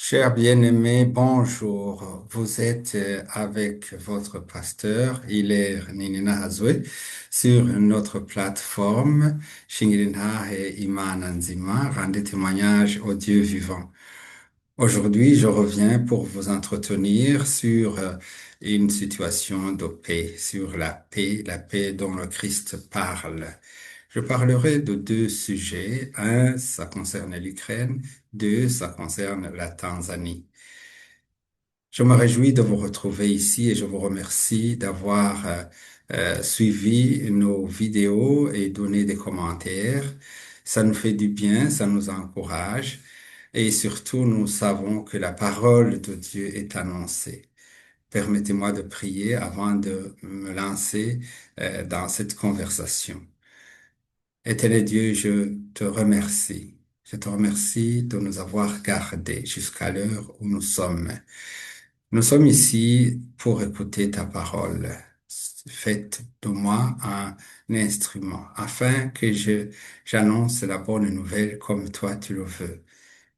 Cher bien-aimé, bonjour. Vous êtes avec votre pasteur, Hilaire Ninina Hazwe, sur notre plateforme Shingirina et Imana Nzima, rendez témoignage au Dieu vivant. Aujourd'hui, je reviens pour vous entretenir sur une situation de paix, sur la paix dont le Christ parle. Je parlerai de deux sujets. Un, ça concerne l'Ukraine. Deux, ça concerne la Tanzanie. Je me réjouis de vous retrouver ici et je vous remercie d'avoir suivi nos vidéos et donné des commentaires. Ça nous fait du bien, ça nous encourage et surtout nous savons que la parole de Dieu est annoncée. Permettez-moi de prier avant de me lancer dans cette conversation. Éternel Dieu, je te remercie. Je te remercie de nous avoir gardés jusqu'à l'heure où nous sommes. Nous sommes ici pour écouter ta parole. Faites de moi un instrument afin que j'annonce la bonne nouvelle comme toi tu le veux.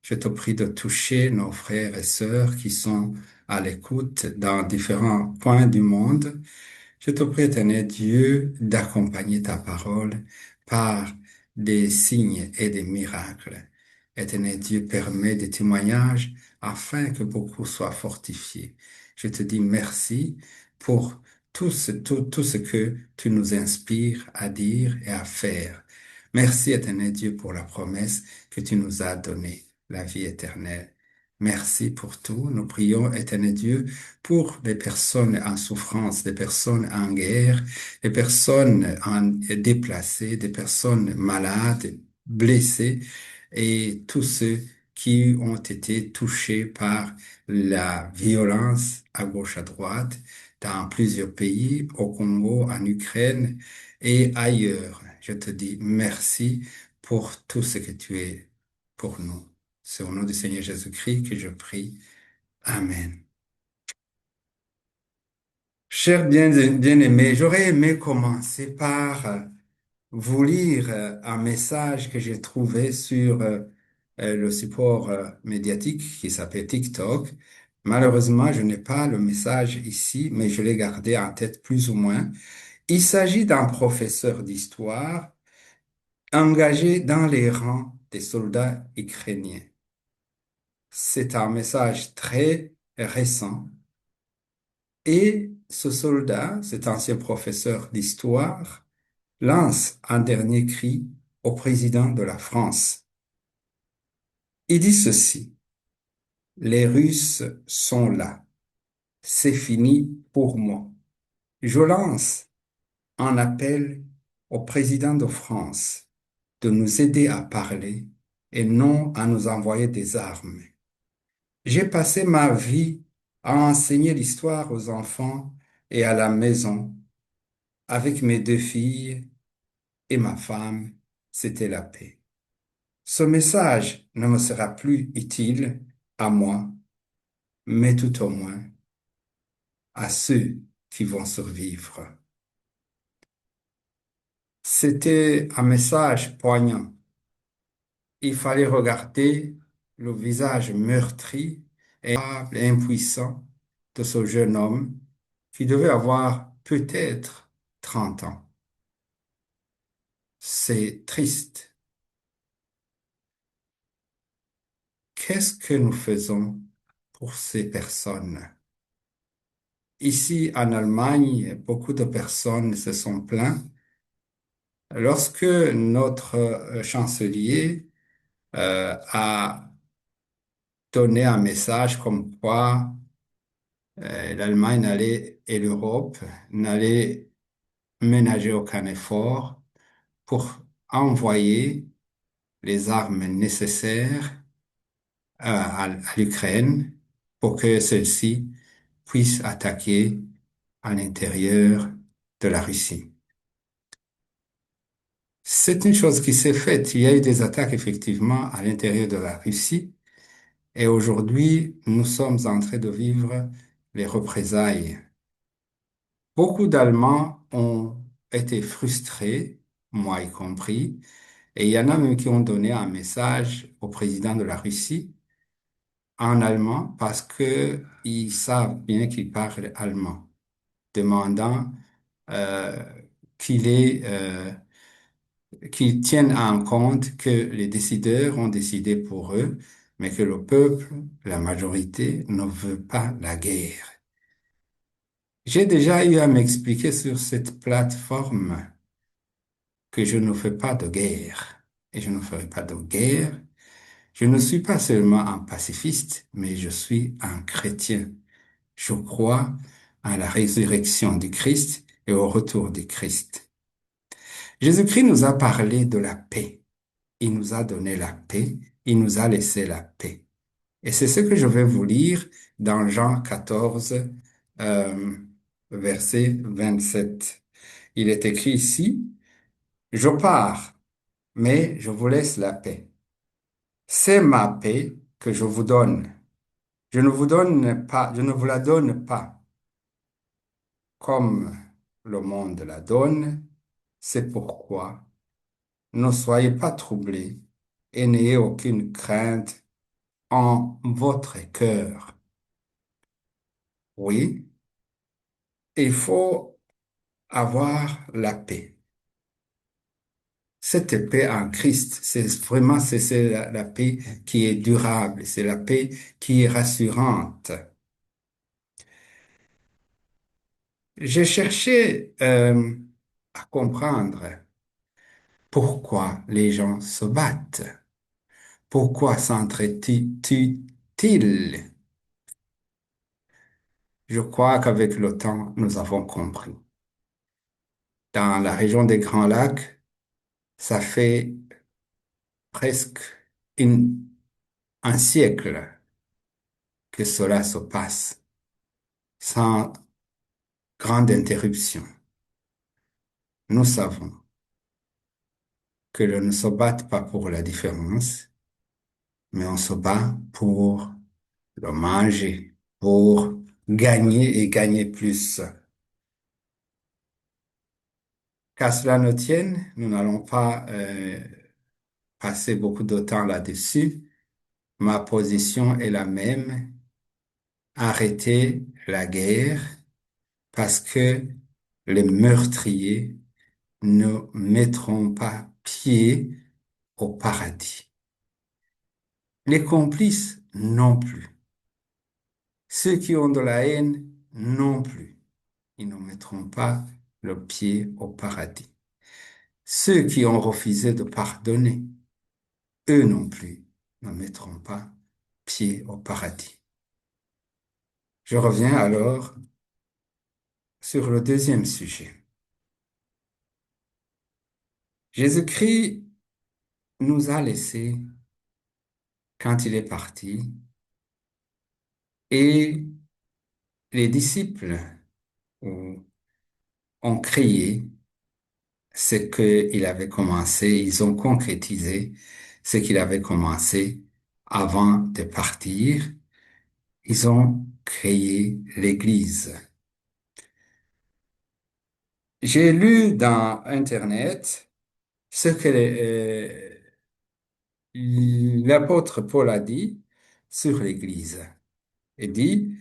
Je te prie de toucher nos frères et sœurs qui sont à l'écoute dans différents points du monde. Je te prie, éternel Dieu, d'accompagner ta parole par des signes et des miracles. Éternel Dieu, permet des témoignages afin que beaucoup soient fortifiés. Je te dis merci pour tout ce que tu nous inspires à dire et à faire. Merci, éternel Dieu, pour la promesse que tu nous as donnée, la vie éternelle. Merci pour tout. Nous prions, éternel Dieu, pour les personnes en souffrance, des personnes en guerre, des personnes déplacées, des personnes malades, blessées et tous ceux qui ont été touchés par la violence à gauche, à droite, dans plusieurs pays, au Congo, en Ukraine et ailleurs. Je te dis merci pour tout ce que tu es pour nous. C'est au nom du Seigneur Jésus-Christ que je prie. Amen. Cher bien-aimé, j'aurais aimé commencer par vous lire un message que j'ai trouvé sur le support médiatique qui s'appelle TikTok. Malheureusement, je n'ai pas le message ici, mais je l'ai gardé en tête plus ou moins. Il s'agit d'un professeur d'histoire engagé dans les rangs des soldats ukrainiens. C'est un message très récent. Et ce soldat, cet ancien professeur d'histoire, lance un dernier cri au président de la France. Il dit ceci: les Russes sont là. C'est fini pour moi. Je lance un appel au président de France de nous aider à parler et non à nous envoyer des armes. J'ai passé ma vie à enseigner l'histoire aux enfants et à la maison. Avec mes deux filles et ma femme, c'était la paix. Ce message ne me sera plus utile à moi, mais tout au moins à ceux qui vont survivre. C'était un message poignant. Il fallait regarder le visage meurtri et impuissant de ce jeune homme qui devait avoir peut-être 30 ans. C'est triste. Qu'est-ce que nous faisons pour ces personnes? Ici, en Allemagne, beaucoup de personnes se sont plaintes lorsque notre chancelier a donné un message comme quoi l'Allemagne n'allait et l'Europe n'allait ménager aucun effort pour envoyer les armes nécessaires à l'Ukraine pour que celle-ci puisse attaquer à l'intérieur de la Russie. C'est une chose qui s'est faite. Il y a eu des attaques effectivement à l'intérieur de la Russie et aujourd'hui, nous sommes en train de vivre les représailles. Beaucoup d'Allemands ont été frustrés, moi y compris, et il y en a même qui ont donné un message au président de la Russie en allemand parce que ils savent bien qu'il parle allemand, demandant euh, qu'il est, qu'ils tiennent en compte que les décideurs ont décidé pour eux, mais que le peuple, la majorité, ne veut pas la guerre. J'ai déjà eu à m'expliquer sur cette plateforme que je ne fais pas de guerre. Et je ne ferai pas de guerre. Je ne suis pas seulement un pacifiste, mais je suis un chrétien. Je crois à la résurrection du Christ et au retour du Christ. Jésus-Christ nous a parlé de la paix. Il nous a donné la paix. Il nous a laissé la paix. Et c'est ce que je vais vous lire dans Jean 14, euh, verset 27. Il est écrit ici, je pars, mais je vous laisse la paix. C'est ma paix que je vous donne. Je ne vous la donne pas comme le monde la donne. C'est pourquoi ne soyez pas troublés et n'ayez aucune crainte en votre cœur. Oui, il faut avoir la paix. Cette paix en Christ, c'est la paix qui est durable, c'est la paix qui est rassurante. J'ai cherché à comprendre pourquoi les gens se battent, pourquoi s'entretuent-ils. Je crois qu'avec le temps, nous avons compris. Dans la région des Grands Lacs, ça fait presque une- un siècle que cela se passe sans grande interruption. Nous savons que l'on ne se bat pas pour la différence, mais on se bat pour le manger, pour gagner et gagner plus. Qu'à cela ne tienne, nous n'allons pas passer beaucoup de temps là-dessus. Ma position est la même. Arrêter la guerre parce que les meurtriers ne mettront pas pied au paradis. Les complices non plus. Ceux qui ont de la haine non plus. Ils ne mettront pas le pied au paradis. Ceux qui ont refusé de pardonner, eux non plus ne mettront pas pied au paradis. Je reviens alors sur le deuxième sujet. Jésus-Christ nous a laissés quand il est parti et les disciples ont créé ce qu'il avait commencé, ils ont concrétisé ce qu'il avait commencé avant de partir. Ils ont créé l'Église. J'ai lu dans Internet ce que l'apôtre Paul a dit sur l'Église. Il dit,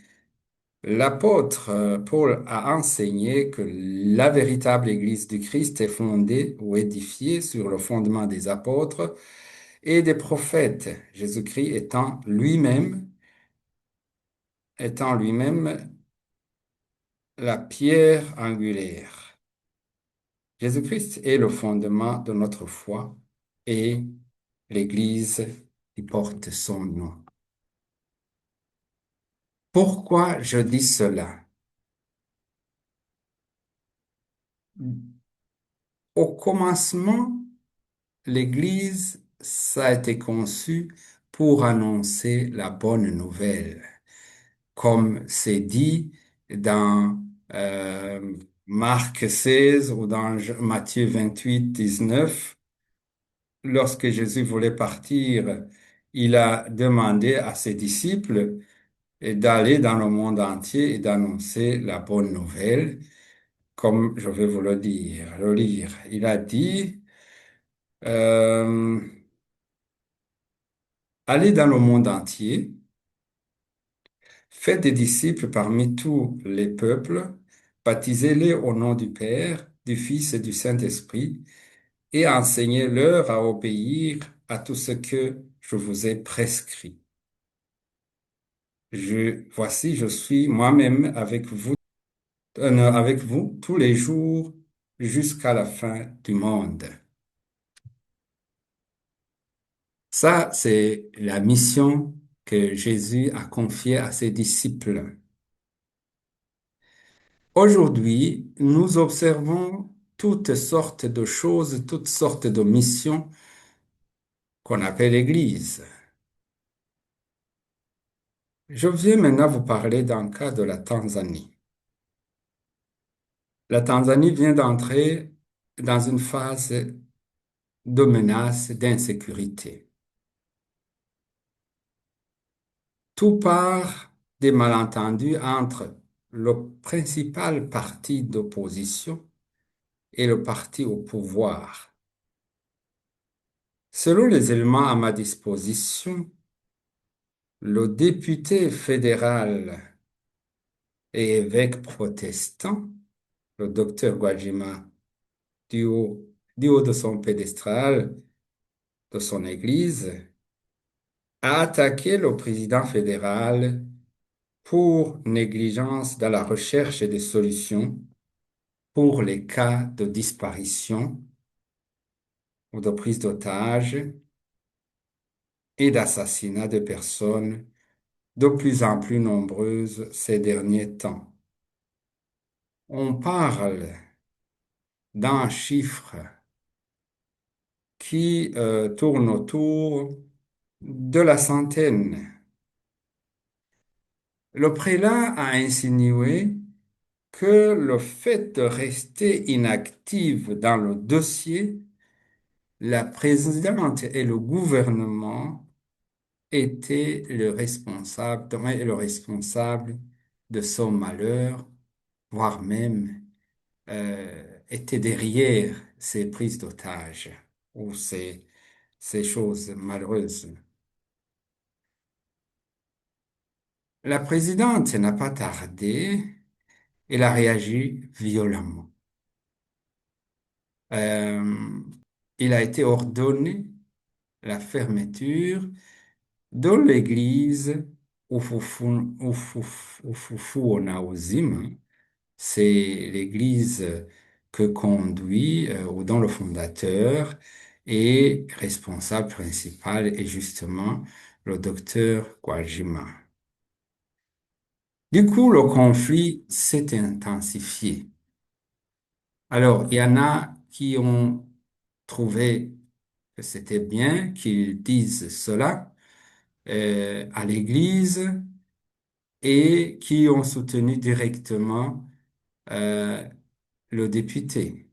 l'apôtre Paul a enseigné que la véritable Église du Christ est fondée ou édifiée sur le fondement des apôtres et des prophètes, Jésus-Christ étant lui-même la pierre angulaire. Jésus-Christ est le fondement de notre foi et l'Église qui porte son nom. Pourquoi je dis cela? Au commencement, l'Église, ça a été conçu pour annoncer la bonne nouvelle, comme c'est dit dans Marc 16 ou dans Matthieu 28, 19. Lorsque Jésus voulait partir, il a demandé à ses disciples d'aller dans le monde entier et d'annoncer la bonne nouvelle, comme je vais vous le lire. Il a dit, euh, allez dans le monde entier Faites des disciples parmi tous les peuples, baptisez-les au nom du Père, du Fils et du Saint-Esprit, et enseignez-leur à obéir à tout ce que je vous ai prescrit. Voici, je suis moi-même avec vous tous les jours jusqu'à la fin du monde. Ça, c'est la mission que Jésus a confiée à ses disciples. Aujourd'hui, nous observons toutes sortes de choses, toutes sortes de missions qu'on appelle l'Église. Je viens maintenant vous parler d'un cas de la Tanzanie. La Tanzanie vient d'entrer dans une phase de menace, d'insécurité. Tout part des malentendus entre le principal parti d'opposition et le parti au pouvoir. Selon les éléments à ma disposition, le député fédéral et évêque protestant, le docteur Gwajima, du haut, du haut de son pédestal, de son église, a attaqué le président fédéral pour négligence dans la recherche des solutions pour les cas de disparition ou de prise d'otages et d'assassinat de personnes de plus en plus nombreuses ces derniers temps. On parle d'un chiffre qui tourne autour de la centaine. Le prélat a insinué que le fait de rester inactive dans le dossier, la présidente et le gouvernement étaient le responsable de son malheur, voire même étaient derrière ces prises d'otages ou ces choses malheureuses. La présidente n'a pas tardé, elle a réagi violemment. Euh, il a été ordonné la fermeture de l'église Ufufuonauzima. C'est l'église que conduit ou dont le fondateur et responsable principal est justement le docteur Gwajima. Du coup, le conflit s'est intensifié. Alors, il y en a qui ont trouvé que c'était bien qu'ils disent cela à l'Église et qui ont soutenu directement euh, le député.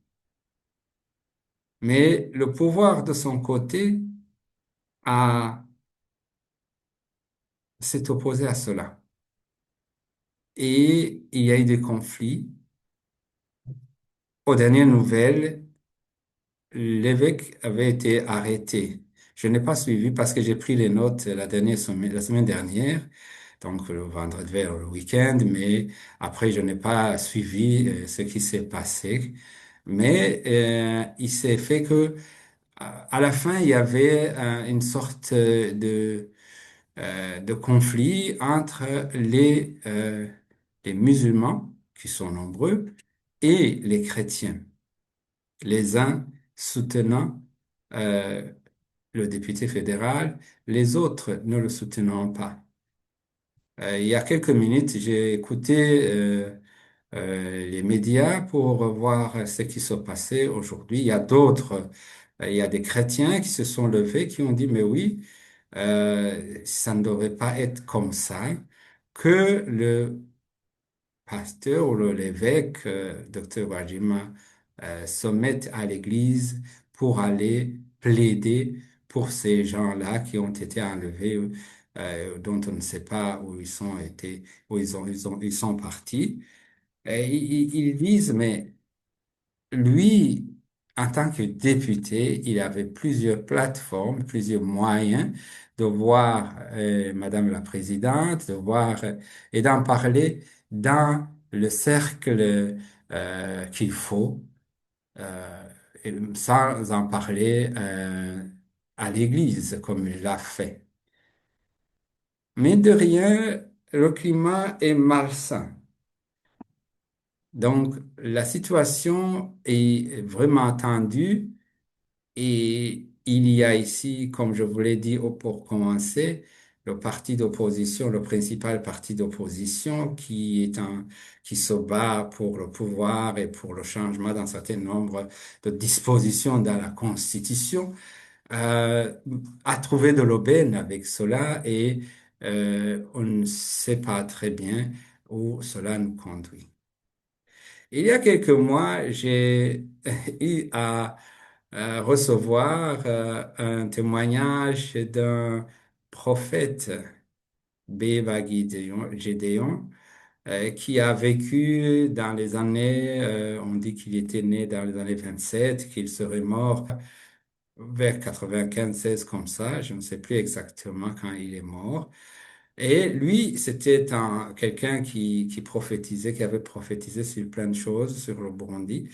Mais le pouvoir de son côté a s'est opposé à cela. Et il y a eu des conflits. Aux dernières nouvelles, l'évêque avait été arrêté. Je n'ai pas suivi parce que j'ai pris les notes la semaine dernière, donc le vendredi vers le week-end, mais après je n'ai pas suivi ce qui s'est passé. Mais il s'est fait que à la fin il y avait une sorte de conflit entre les musulmans qui sont nombreux et les chrétiens, les uns soutenant euh, le député fédéral, les autres ne le soutenant pas. Il y a quelques minutes, j'ai écouté les médias pour voir ce qui se passait aujourd'hui. Il y a il y a des chrétiens qui se sont levés, qui ont dit, mais oui, ça ne devrait pas être comme ça, que le pasteur ou l'évêque, docteur Wajima, se mette à l'église pour aller plaider pour ces gens-là qui ont été enlevés, dont on ne sait pas où ils sont été, ils sont partis. Et ils disent, mais lui, en tant que député, il avait plusieurs plateformes, plusieurs moyens de voir Madame la Présidente, de voir et d'en parler dans le cercle qu'il faut, et sans en parler à l'Église comme il l'a fait. Mais de rien, le climat est malsain. Donc, la situation est vraiment tendue. Et il y a ici, comme je vous l'ai dit pour commencer, le parti d'opposition, le principal parti d'opposition qui se bat pour le pouvoir et pour le changement d'un certain nombre de dispositions dans la Constitution, euh, a trouvé de l'aubaine avec cela et on ne sait pas très bien où cela nous conduit. Il y a quelques mois, j'ai eu à recevoir un témoignage d'un prophète, Béba Gédéon, qui a vécu dans les années, on dit qu'il était né dans les années 27, qu'il serait mort vers 95, 16 comme ça, je ne sais plus exactement quand il est mort. Et lui, c'était quelqu'un qui prophétisait, qui avait prophétisé sur plein de choses sur le Burundi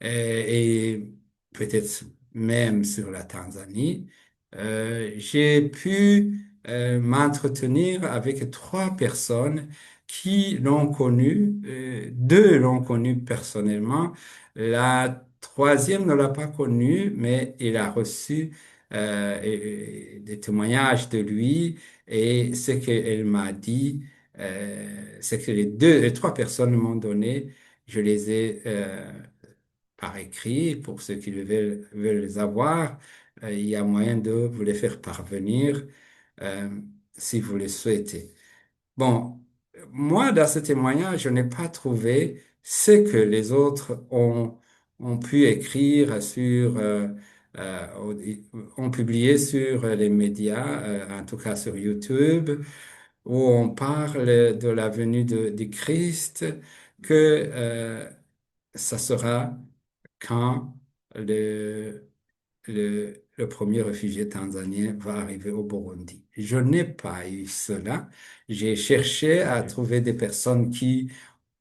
et peut-être même sur la Tanzanie. J'ai pu m'entretenir avec trois personnes qui l'ont connu. Deux l'ont connu personnellement. La troisième ne l'a pas connu, mais il a reçu des témoignages de lui et ce qu'elle m'a dit, c'est que les trois personnes m'ont donné, je les ai par écrit pour ceux qui veulent les avoir. Il y a moyen de vous les faire parvenir euh, si vous le souhaitez. Bon, moi, dans ce témoignage, je n'ai pas trouvé ce que les autres ont pu écrire ont publié sur les médias, en tout cas sur YouTube, où on parle de la venue du Christ, que ça sera quand le premier réfugié tanzanien va arriver au Burundi. Je n'ai pas eu cela. J'ai cherché à trouver des personnes qui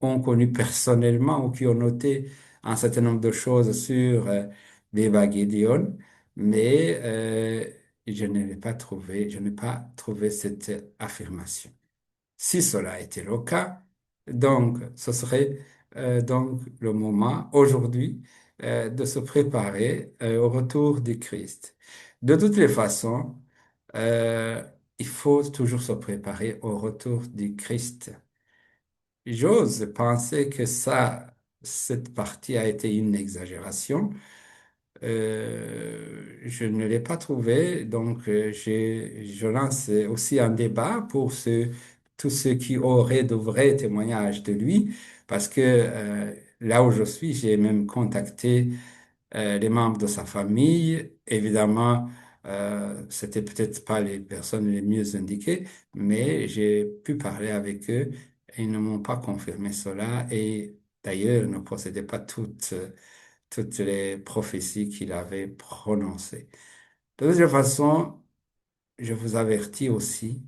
ont connu personnellement ou qui ont noté un certain nombre de choses sur Beba Gideon, mais je n'ai pas trouvé cette affirmation. Si cela était le cas, donc ce serait donc le moment aujourd'hui de se préparer au retour du Christ. De toutes les façons, euh, il faut toujours se préparer au retour du Christ. J'ose penser que cette partie a été une exagération. Je ne l'ai pas trouvé, donc je lance aussi un débat pour tous ceux qui auraient de vrais témoignages de lui, parce que là où je suis, j'ai même contacté les membres de sa famille. Évidemment, c'était peut-être pas les personnes les mieux indiquées, mais j'ai pu parler avec eux et ils ne m'ont pas confirmé cela et d'ailleurs ne possédaient pas toutes les prophéties qu'il avait prononcées. De toute façon, je vous avertis aussi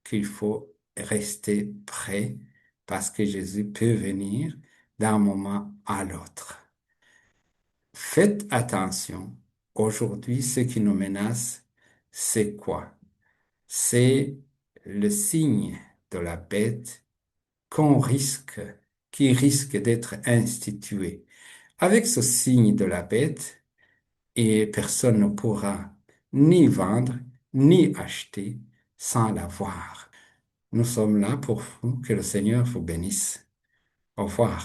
qu'il faut rester prêt parce que Jésus peut venir d'un moment à l'autre. Faites attention. Aujourd'hui, ce qui nous menace, c'est quoi? C'est le signe de la bête qu'on risque, qui risque d'être institué. Avec ce signe de la bête, et personne ne pourra ni vendre, ni acheter sans l'avoir. Nous sommes là pour vous. Que le Seigneur vous bénisse. Au revoir.